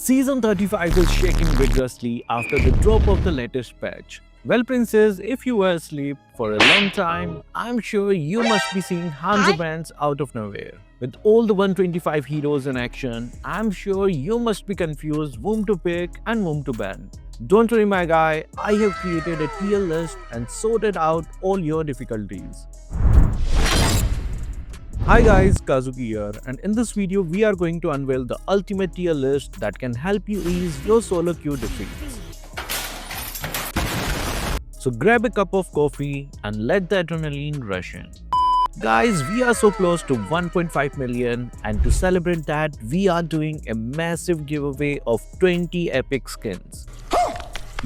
Season 35 is shaking vigorously after the drop of the latest patch. Well, princess, if you were asleep for a long time, I'm sure you must be seeing Hanzo bands out of nowhere. With all the 125 heroes in action, I'm sure you must be confused whom to pick and whom to ban. Don't worry, my guy, I have created a tier list and sorted out all your difficulties. Hi guys, Kazuki here, and in this video we are going to unveil the ultimate tier list that can help you ease your solo queue defeats. So grab a cup of coffee and let the adrenaline rush in. Guys, we are so close to 1.5 million, and to celebrate that we are doing a massive giveaway of 20 epic skins.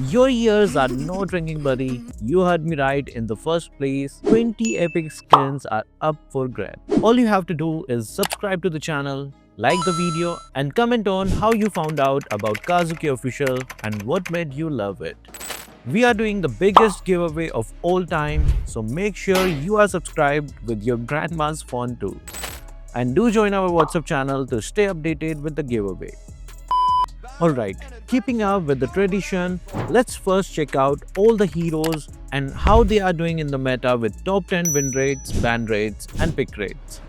Your ears are not ringing, buddy. You heard me right in the first place. 20 epic skins are up for grab. All you have to do is subscribe to the channel, like the video, and comment on how you found out about Kazuki official and what made you love it. We are doing the biggest giveaway of all time, so make sure you are subscribed with your grandma's phone too. And do join our WhatsApp channel to stay updated with the giveaway. Alright, keeping up with the tradition, let's first check out all the heroes and how they are doing in the meta with top 10 win rates, ban rates, and pick rates.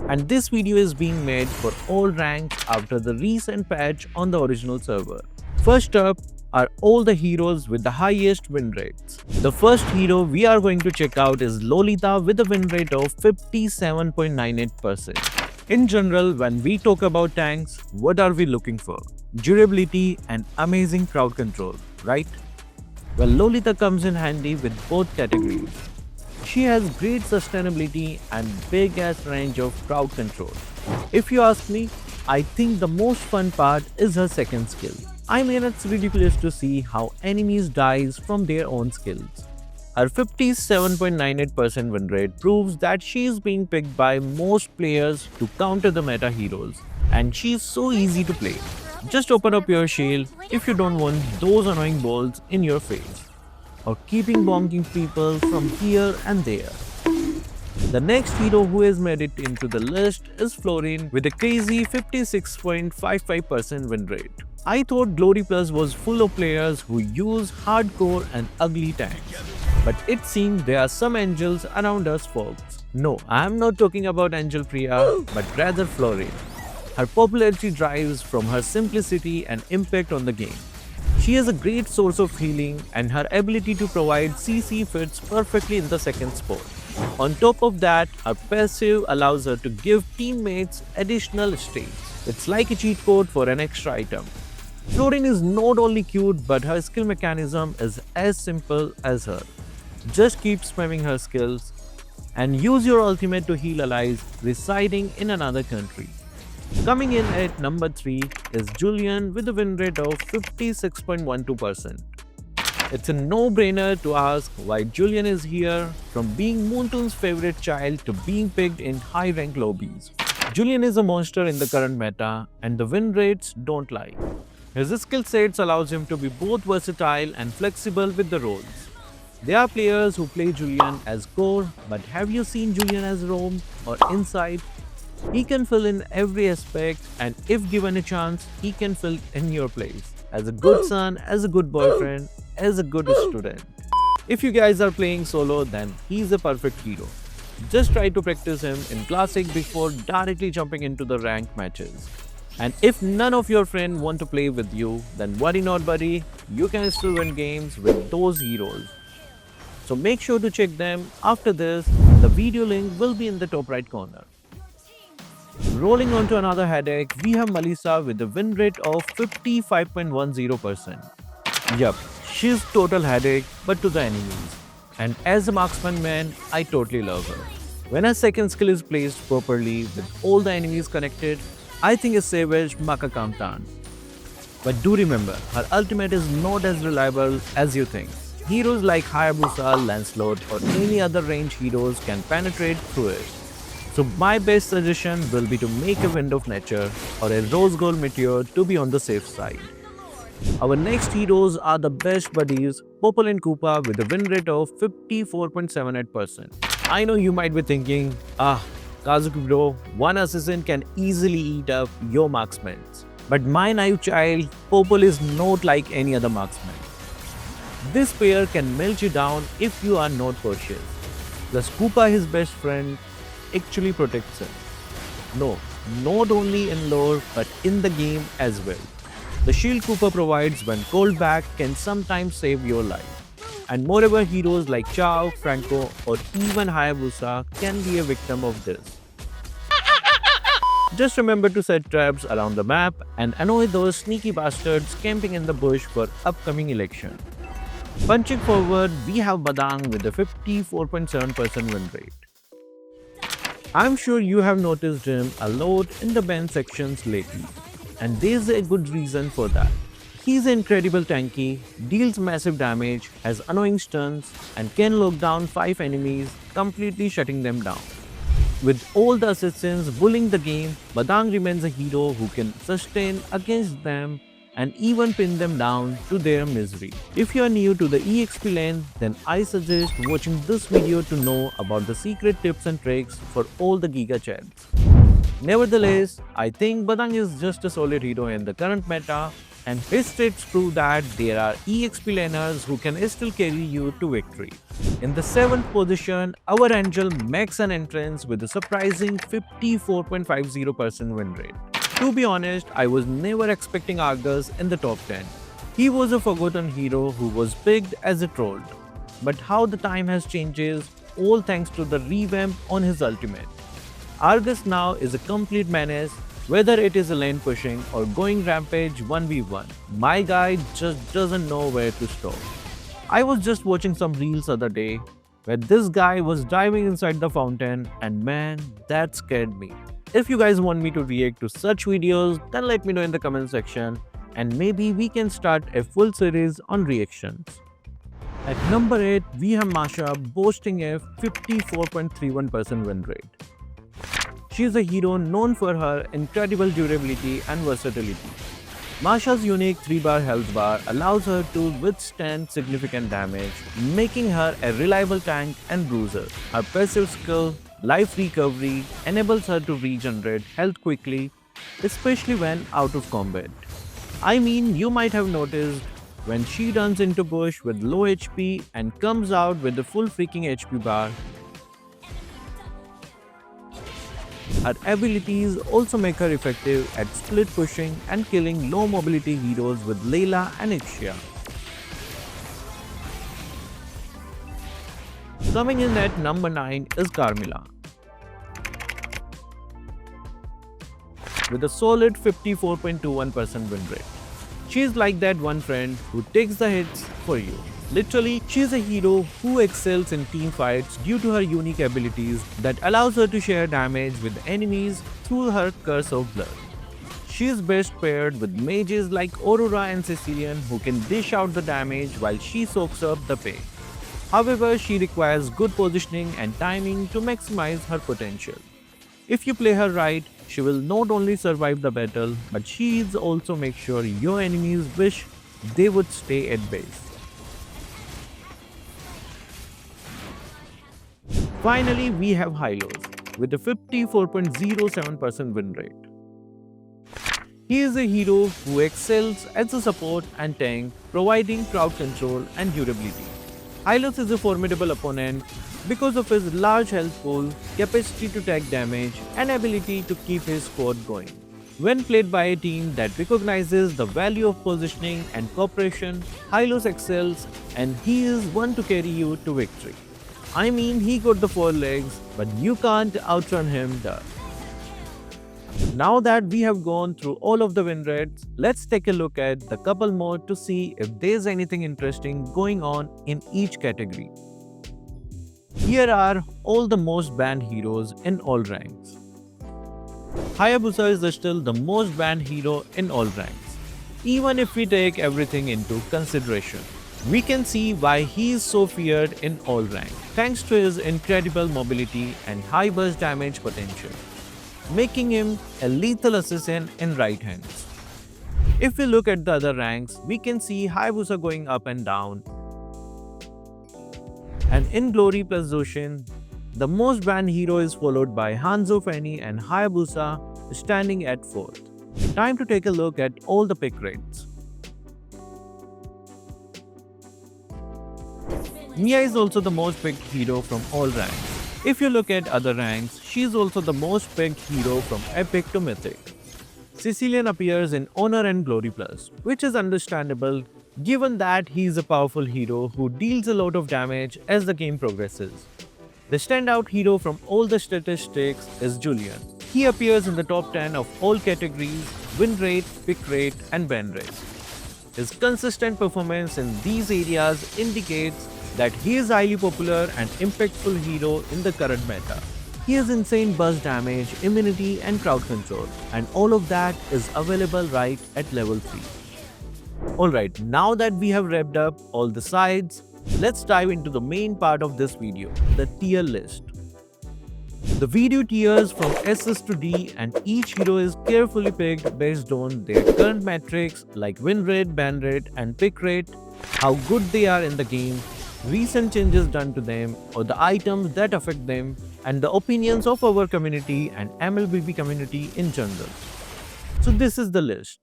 And this video is being made for all ranks after the recent patch on the original server. First up are all the heroes with the highest win rates. The first hero we are going to check out is Lolita with a win rate of 57.98%. In general, when we talk about tanks, what are we looking for? Durability and amazing crowd control, right? Well, Lolita comes in handy with both categories. She has great sustainability and big ass range of crowd control. If you ask me, I think the most fun part is her second skill. I mean, it's ridiculous to see how enemies dies from their own skills. Her 57.98% win rate proves that she is being picked by most players to counter the meta heroes, and she is so easy to play. Just open up your shield if you don't want those annoying balls in your face, or keeping bonking people from here and there. The next hero who has made it into the list is Florin with a crazy 56.55% win rate. I thought Glory Plus was full of players who use hardcore and ugly tanks, but it seems there are some angels around us folks. No, I am not talking about Angel Priya, but rather Florin. Her popularity drives from her simplicity and impact on the game. She is a great source of healing, and her ability to provide CC fits perfectly in the second spot. On top of that, her passive allows her to give teammates additional states. It's like a cheat code for an extra item. Florin is not only cute, but her skill mechanism is as simple as her. Just keep spamming her skills and use your ultimate to heal allies residing in another country. Coming in at number 3 is Julian with a win rate of 56.12%. It's a no-brainer to ask why Julian is here, from being Moontoon's favorite child to being picked in high-rank lobbies. Julian is a monster in the current meta, and the win rates don't lie. His skill sets allows him to be both versatile and flexible with the roles. There are players who play Julian as core, but have you seen Julian as roam or inside? He can fill in every aspect, and if given a chance, he can fill in your place. As a good son, as a good boyfriend, as a good student. If you guys are playing solo, then he's a perfect hero. Just try to practice him in Classic before directly jumping into the ranked matches. And if none of your friends want to play with you, then worry not, buddy, you can still win games with those heroes. So make sure to check them after this. The video link will be in the top right corner. Rolling on to another headache, we have Melissa with a win rate of 55.10%. Yup, she's total headache but to the enemies. And as a marksman man, I totally love her. When her second skill is placed properly with all the enemies connected, I think a savage Maka Kamtan. But do remember, her ultimate is not as reliable as you think. Heroes like Hayabusa, Lancelot, or any other range heroes can penetrate through it. So my best suggestion will be to make a Wind of Nature or a Rose Gold Meteor to be on the safe side. Our next heroes are the best buddies, Popple and Koopa with a win rate of 54.78%. I know you might be thinking, Kazuki bro, one assassin can easily eat up your marksmen. But my naive child, Popol is not like any other marksman. This pair can melt you down if you are not cautious. Plus, Koopa, his best friend, actually protects him. No, not only in lore but in the game as well. The shield Koopa provides when called back can sometimes save your life. And moreover, heroes like Chao, Franco, or even Hayabusa can be a victim of this. Just remember to set traps around the map and annoy those sneaky bastards camping in the bush for upcoming election. Punching forward, we have Badang with a 54.7% win rate. I'm sure you have noticed him a lot in the ban sections lately, and there's a good reason for that. He's incredible tanky, deals massive damage, has annoying stuns, and can lock down 5 enemies, completely shutting them down. With all the assassins bullying the game, Badang remains a hero who can sustain against them and even pin them down to their misery. If you are new to the EXP lane, then I suggest watching this video to know about the secret tips and tricks for all the Giga Chads. Nevertheless, I think Badang is just a solid hero in the current meta, and his tricks prove that there are EXP laners who can still carry you to victory. In the 7th position, our Angel makes an entrance with a surprising 54.50% win rate. To be honest, I was never expecting Argus in the top 10. He was a forgotten hero who was picked as a troll. But how the time has changes, all thanks to the revamp on his ultimate. Argus now is a complete menace, whether it is a lane pushing or going rampage 1v1. My guy just doesn't know where to stop. I was just watching some reels other day where this guy was diving inside the fountain, and man, that scared me. If you guys want me to react to such videos, then let me know in the comment section and maybe we can start a full series on reactions. At number 8, we have Masha boasting a 54.31% win rate. She is a hero known for her incredible durability and versatility. Masha's unique 3-bar health bar allows her to withstand significant damage, making her a reliable tank and bruiser. Her passive skill, Life Recovery, enables her to regenerate health quickly, especially when out of combat. I mean, you might have noticed when she runs into bush with low HP and comes out with a full freaking HP bar. Her abilities also make her effective at split pushing and killing low mobility heroes with Layla and Ixia. Coming in at number 9 is Carmilla, with a solid 54.21% win rate. She is like that one friend who takes the hits for you. Literally, she is a hero who excels in team fights due to her unique abilities that allows her to share damage with enemies through her Curse of Blood. She is best paired with mages like Aurora and Cecilian who can dish out the damage while she soaks up the pain. However, she requires good positioning and timing to maximize her potential. If you play her right, she will not only survive the battle, but she is also make sure your enemies wish they would stay at base. Finally, we have Hylos with a 54.07% win rate. He is a hero who excels as a support and tank, providing crowd control and durability. Hylos is a formidable opponent because of his large health pool, capacity to take damage, and ability to keep his squad going. When played by a team that recognizes the value of positioning and cooperation, Hylos excels and he is one to carry you to victory. I mean, he got the 4 legs, but you can't outrun him there. Now that we have gone through all of the win rates, let's take a look at the couple more to see if there's anything interesting going on in each category. Here are all the most banned heroes in all ranks. Hayabusa is still the most banned hero in all ranks. Even if we take everything into consideration, we can see why he is so feared in all ranks, thanks to his incredible mobility and high burst damage potential, making him a lethal assassin in right hands. If we look at the other ranks, we can see Hayabusa going up and down. And in Glory plus Zoshin, the most banned hero is followed by Hanzo, Fanny and Hayabusa standing at 4th. Time to take a look at all the pick rates. Mia is also the most picked hero from all ranks. If you look at other ranks, she is also the most picked hero from Epic to Mythic. Sicilian appears in Honor and Glory Plus, which is understandable given that he is a powerful hero who deals a lot of damage as the game progresses. The standout hero from all the statistics is Julian. He appears in the top 10 of all categories: win rate, pick rate, and ban rate. His consistent performance in these areas indicates that he is highly popular and impactful hero in the current meta. He has insane burst damage, immunity, and crowd control, and all of that is available right at level 3. Alright, now that we have wrapped up all the sides, let's dive into the main part of this video, the tier list. The video tiers from SS to D, and each hero is carefully picked based on their current metrics like win rate, ban rate, and pick rate, how good they are in the game, recent changes done to them, or the items that affect them, and the opinions of our community and MLBB community in general. So this is the list.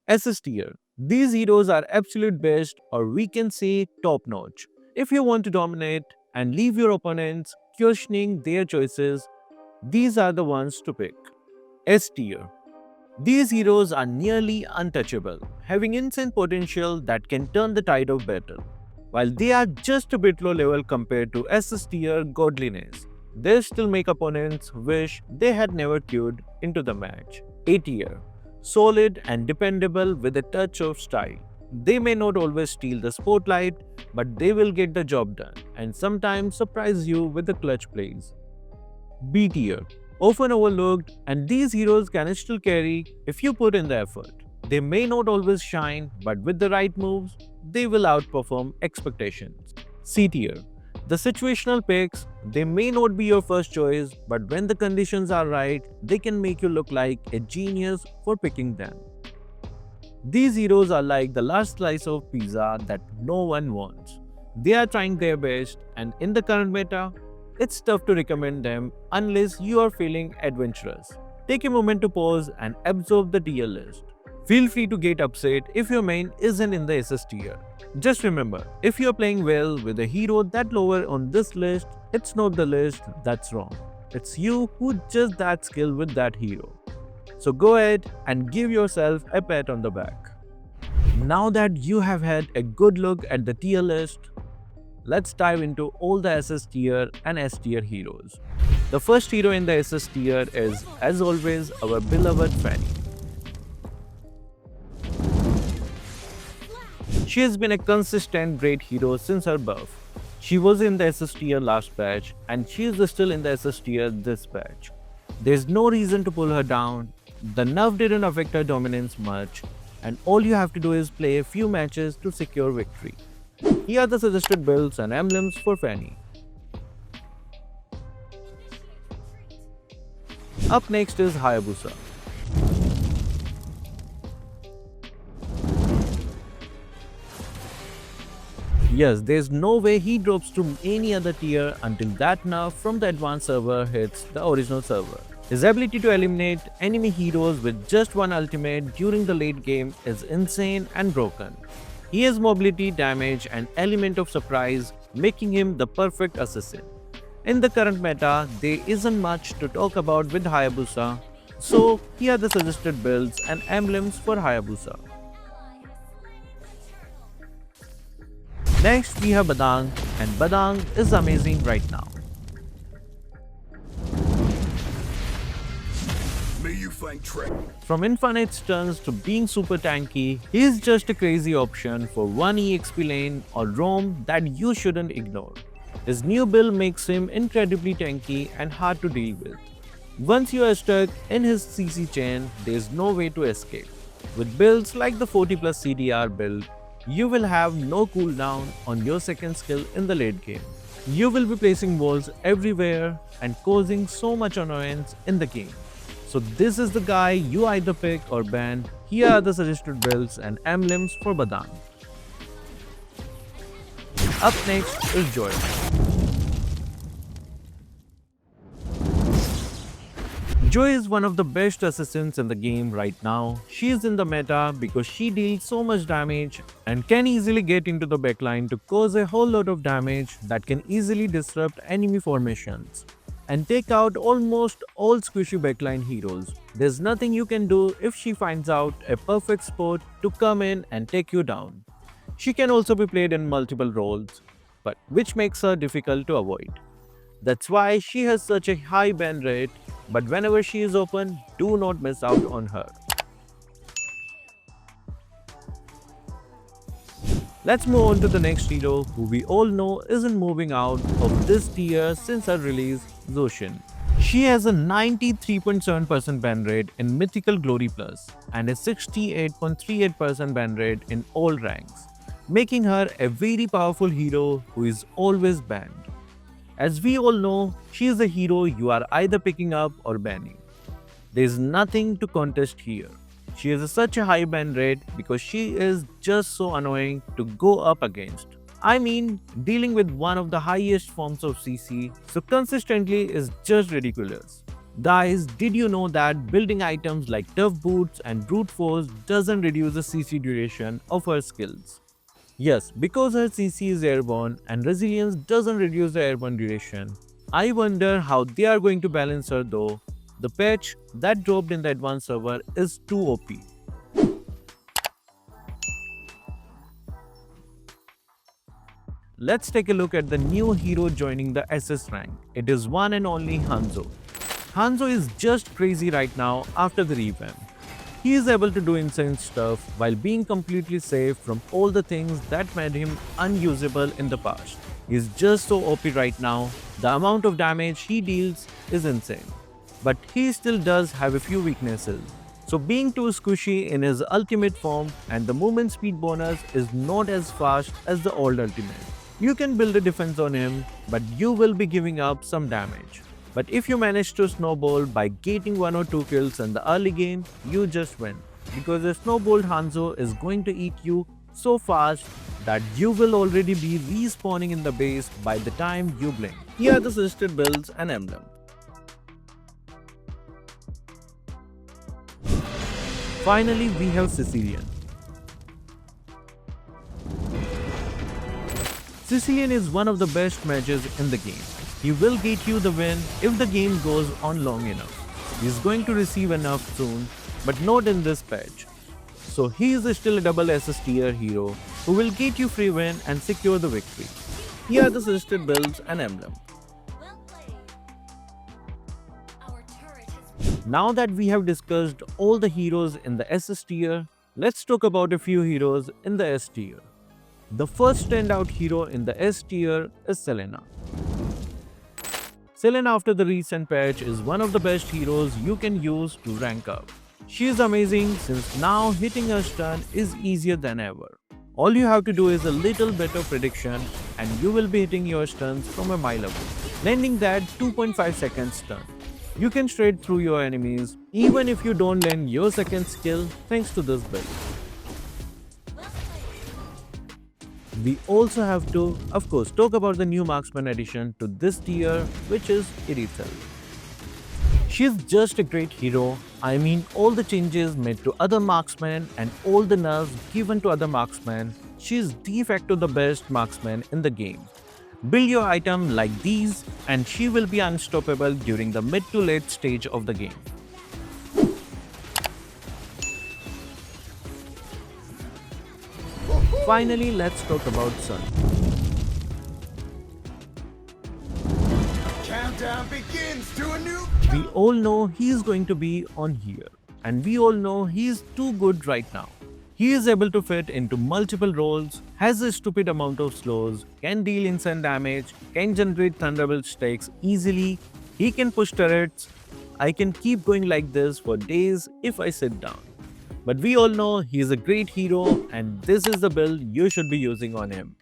SS tier. These heroes are absolute best, or we can say top notch. If you want to dominate and leave your opponents questioning their choices, these are the ones to pick. S tier. These heroes are nearly untouchable, having insane potential that can turn the tide of battle. While they are just a bit low level compared to SS tier godliness, they still make opponents wish they had never queued into the match. A tier. Solid and dependable with a touch of style. They may not always steal the spotlight, but they will get the job done and sometimes surprise you with the clutch plays. B tier. Often overlooked, and these heroes can still carry if you put in the effort. They may not always shine, but with the right moves, they will outperform expectations. C tier. The situational picks, they may not be your first choice, but when the conditions are right, they can make you look like a genius for picking them. These heroes are like the last slice of pizza that no one wants. They are trying their best, and in the current meta, it's tough to recommend them unless you are feeling adventurous. Take a moment to pause and absorb the tier list. Feel free to get upset if your main isn't in the SS tier. Just remember, if you're playing well with a hero that lower on this list, it's not the list that's wrong. It's you who just that skill with that hero. So go ahead and give yourself a pat on the back. Now that you have had a good look at the tier list, let's dive into all the SS tier and S tier heroes. The first hero in the SS tier is, as always, our beloved Fanny. She has been a consistent great hero since her birth. She was in the SS tier last patch, and she is still in the SS tier this patch. There's no reason to pull her down. The nerf didn't affect her dominance much, and all you have to do is play a few matches to secure victory. Here are the suggested builds and emblems for Fanny. Up next is Hayabusa. Yes, there's no way he drops to any other tier until that nerf from the advanced server hits the original server. His ability to eliminate enemy heroes with just one ultimate during the late game is insane and broken. He has mobility, damage, and element of surprise, making him the perfect assassin. In the current meta, there isn't much to talk about with Hayabusa, so here are the suggested builds and emblems for Hayabusa. Next we have Badang, and Badang is amazing right now. From infinite stuns to being super tanky, he is just a crazy option for one EXP lane or roam that you shouldn't ignore. His new build makes him incredibly tanky and hard to deal with. Once you are stuck in his CC chain, there is no way to escape. With builds like the 40+ CDR build, you will have no cooldown on your second skill in the late game. You will be placing walls everywhere and causing so much annoyance in the game. So this is the guy you either pick or ban. Here are the suggested builds and emblems for Badang. Up next is Joy. Joy is one of the best assassins in the game right now. She is in the meta because she deals so much damage and can easily get into the backline to cause a whole lot of damage that can easily disrupt enemy formations and take out almost all squishy backline heroes. There's nothing you can do if she finds out a perfect spot to come in and take you down. She can also be played in multiple roles, but which makes her difficult to avoid. That's why she has such a high ban rate, but whenever she is open, do not miss out on her. Let's move on to the next hero who we all know isn't moving out of this tier since her release, Zoshin. She has a 93.7% ban rate in Mythical Glory Plus and a 68.38% ban rate in all ranks, making her a very powerful hero who is always banned. As we all know, she is a hero you are either picking up or banning. There is nothing to contest here. She has such a high ban rate because she is just so annoying to go up against. I mean, dealing with one of the highest forms of CC so consistently is just ridiculous. Guys, did you know that building items like tough boots and brute force doesn't reduce the CC duration of her skills? Yes, because her CC is airborne and resilience doesn't reduce the airborne duration. I wonder how they are going to balance her though. The patch that dropped in the advanced server is too OP. Let's take a look at the new hero joining the SS rank. It is one and only Hanzo. Hanzo is just crazy right now after the revamp. He is able to do insane stuff while being completely safe from all the things that made him unusable in the past. He is just so OP right now, the amount of damage he deals is insane. But he still does have a few weaknesses. So being too squishy in his ultimate form and the movement speed bonus is not as fast as the old ultimate. You can build a defense on him, but you will be giving up some damage. But if you manage to snowball by getting 1 or 2 kills in the early game, you just win. Because a snowballed Hanzo is going to eat you so fast that you will already be respawning in the base by the time you blink. Here are the suggested builds and emblem. Finally, we have Sicilian. Sicilian is one of the best mages in the game. He will get you the win if the game goes on long enough. He is going to receive enough soon, but not in this patch. So he is still a double SS tier hero who will get you free win and secure the victory. Here are the suggested builds and emblem. Now that we have discussed all the heroes in the SS tier, let's talk about a few heroes in the S tier. The first standout hero in the S tier is Selena. Selena after the recent patch is one of the best heroes you can use to rank up. She is amazing since now hitting her stun is easier than ever. All you have to do is a little bit of prediction and you will be hitting your stuns from a mile away, landing that 2.5 second stun. You can straight through your enemies even if you don't land your second skill thanks to this build. We also have to, of course, talk about the new marksman addition to this tier, which is Irithel. She's just a great hero. I mean, all the changes made to other marksmen and all the nerfs given to other marksmen, she's de facto the best marksman in the game. Build your item like these and she will be unstoppable during the mid to late stage of the game. Finally, let's talk about Sun. Countdown begins to a new. We all know he is going to be on here, and we all know he is too good right now. He is able to fit into multiple roles, has a stupid amount of slows, can deal insane damage, can generate Thunderbolt stacks easily, he can push turrets. I can keep going like this for days if I sit down. But we all know he is a great hero and this is the build you should be using on him.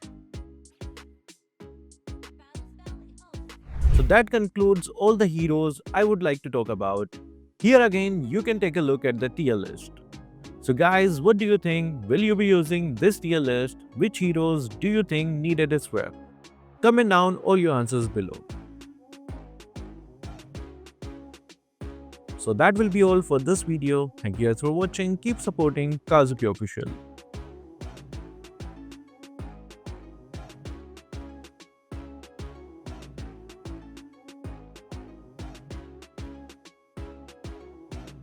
So that concludes all the heroes I would like to talk about. Here again, you can take a look at the tier list. So guys, what do you think? Will you be using this tier list? Which heroes do you think needed a swap? Comment down all your answers below. So that will be all for this video. Thank you guys for watching. Keep supporting Kazuki Official.